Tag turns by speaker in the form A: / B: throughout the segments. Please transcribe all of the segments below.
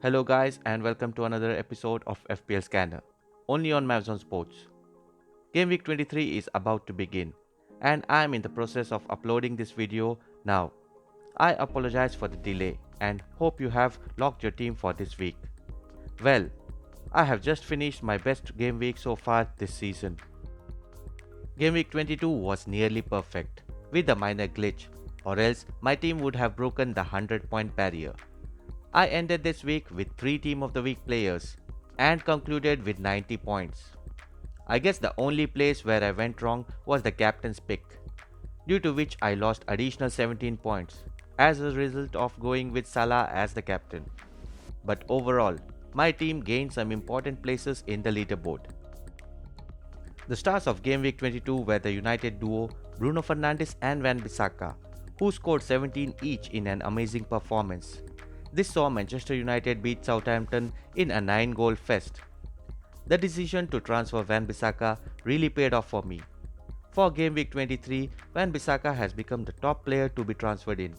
A: Hello guys and welcome to another episode of FPL Scanner, only on Mavzone Sports. Game week 23 is about to begin and I am in the process of uploading this video now. I apologize for the delay and hope you have locked your team for this week. Well, I have just finished my best game week so far this season. Game week 22 was nearly perfect with a minor glitch, or else my team would have broken the 100-point barrier. I ended this week with 3 Team of the Week players and concluded with 90 points. I guess the only place where I went wrong was the captain's pick, due to which I lost additional 17 points as a result of going with Salah as the captain. But overall, my team gained some important places in the leaderboard. The stars of Game Week 22 were the United duo Bruno Fernandes and Van Bissaka, who scored 17 each in an amazing performance. This saw Manchester United beat Southampton in a 9-goal fest. The decision to transfer Van Bissaka really paid off for me. For Game Week 23, Van Bissaka has become the top player to be transferred in.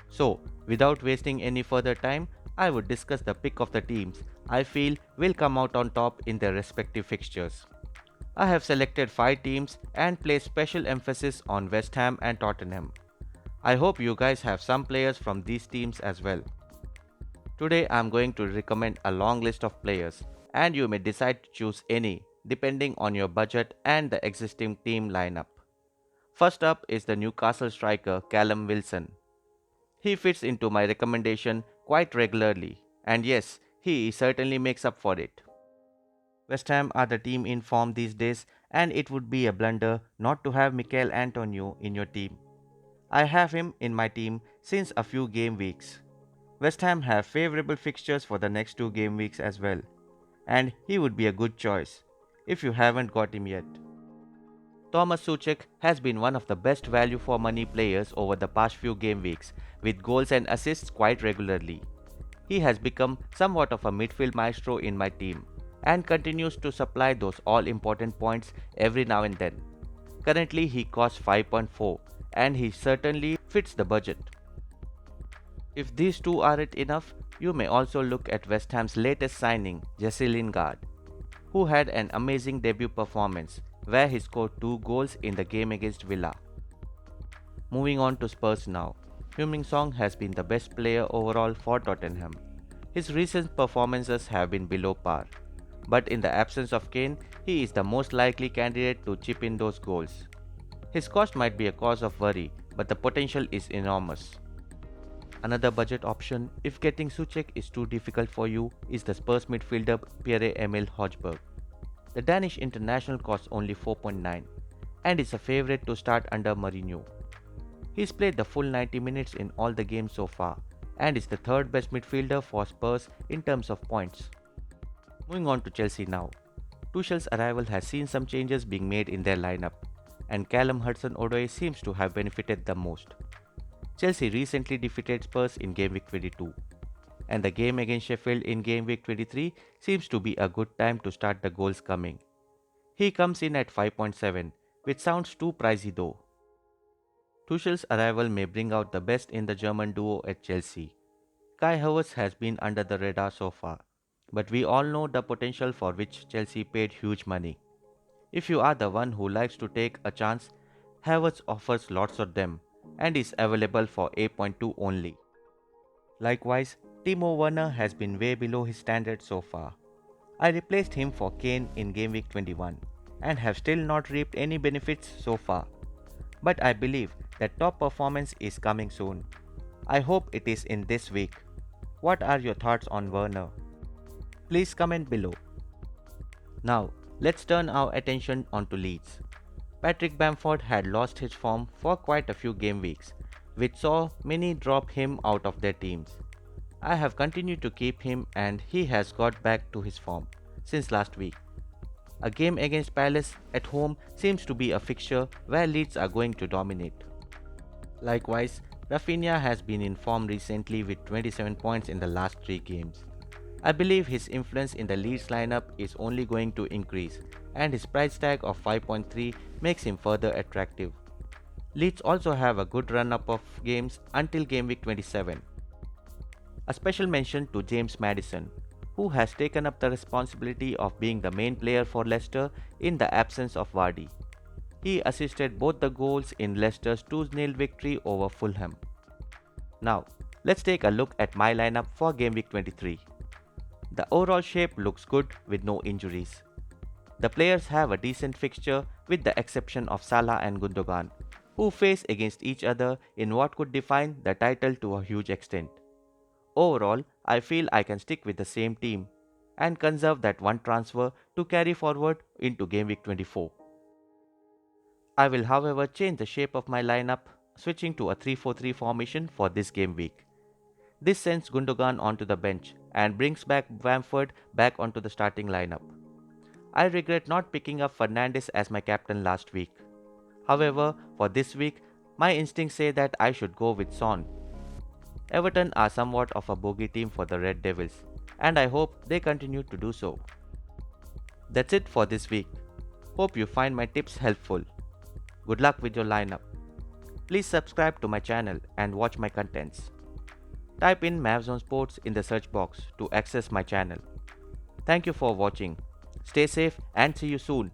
A: So, without wasting any further time, I would discuss the pick of the teams I feel will come out on top in their respective fixtures. I have selected 5 teams and placed special emphasis on West Ham and Tottenham. I hope you guys have some players from these teams as well. Today I am going to recommend a long list of players and you may decide to choose any depending on your budget and the existing team lineup. First up is the Newcastle striker Callum Wilson. He fits into my recommendation quite regularly and yes, he certainly makes up for it. West Ham are the team in form these days and it would be a blunder not to have Mikel Antonio in your team. I have him in my team since a few game weeks. West Ham have favourable fixtures for the next 2 game weeks as well, and he would be a good choice if you haven't got him yet. Thomas Suchek has been one of the best value for money players over the past few game weeks with goals and assists quite regularly. He has become somewhat of a midfield maestro in my team and continues to supply those all important points every now and then. Currently he costs 5.4 and he certainly fits the budget. If these two aren't enough, you may also look at West Ham's latest signing, Jesse Lingard, who had an amazing debut performance where he scored 2 goals in the game against Villa. Moving on to Spurs now. Heung-min Son has been the best player overall for Tottenham. His recent performances have been below par, but in the absence of Kane, he is the most likely candidate to chip in those goals. His cost might be a cause of worry, but the potential is enormous. Another budget option, if getting Suchek is too difficult for you, is the Spurs midfielder Pierre-Emile Højbjerg. The Danish international costs only 4.9 and is a favourite to start under Mourinho. He's played the full 90 minutes in all the games so far and is the third best midfielder for Spurs in terms of points. Moving on to Chelsea now. Tuchel's arrival has seen some changes being made in their lineup and Callum Hudson-Odoi seems to have benefited the most. Chelsea recently defeated Spurs in Game Week 22, and the game against Sheffield in Game Week 23 seems to be a good time to start the goals coming. He comes in at 5.7, which sounds too pricey though. Tuchel's arrival may bring out the best in the German duo at Chelsea. Kai Havertz has been under the radar so far, but we all know the potential for which Chelsea paid huge money. If you are the one who likes to take a chance, Havertz offers lots of them and is available for 8.2 only. Likewise, Timo Werner has been way below his standards so far. I replaced him for Kane in Game Week 21 and have still not reaped any benefits so far. But I believe that top performance is coming soon. I hope it is in this week. What are your thoughts on Werner? Please comment below. Now, let's turn our attention onto Leeds. Patrick Bamford had lost his form for quite a few game weeks, which saw many drop him out of their teams. I have continued to keep him and he has got back to his form since last week. A game against Palace at home seems to be a fixture where Leeds are going to dominate. Likewise, Rafinha has been in form recently with 27 points in the last 3 games. I believe his influence in the Leeds lineup is only going to increase and his price tag of 5.3 makes him further attractive. Leeds also have a good run-up of games until game week 27. A special mention to James Maddison, who has taken up the responsibility of being the main player for Leicester in the absence of Vardy. He assisted both the goals in Leicester's 2-0 victory over Fulham. Now, let's take a look at my lineup for Game Week 23. The overall shape looks good with no injuries. The players have a decent fixture with the exception of Salah and Gundogan, who face against each other in what could define the title to a huge extent. Overall, I feel I can stick with the same team and conserve that one transfer to carry forward into Game Week 24. I will however change the shape of my lineup, switching to a 3-4-3 formation for this game week. This sends Gundogan onto the bench and brings back Bamford back onto the starting lineup. I regret not picking up Fernandes as my captain last week. However, for this week, my instincts say that I should go with Son. Everton are somewhat of a bogey team for the Red Devils, and I hope they continue to do so. That's it for this week. Hope you find my tips helpful. Good luck with your lineup. Please subscribe to my channel and watch my contents. Type in Mavs on Sports in the search box to access my channel. Thank you for watching. Stay safe and see you soon.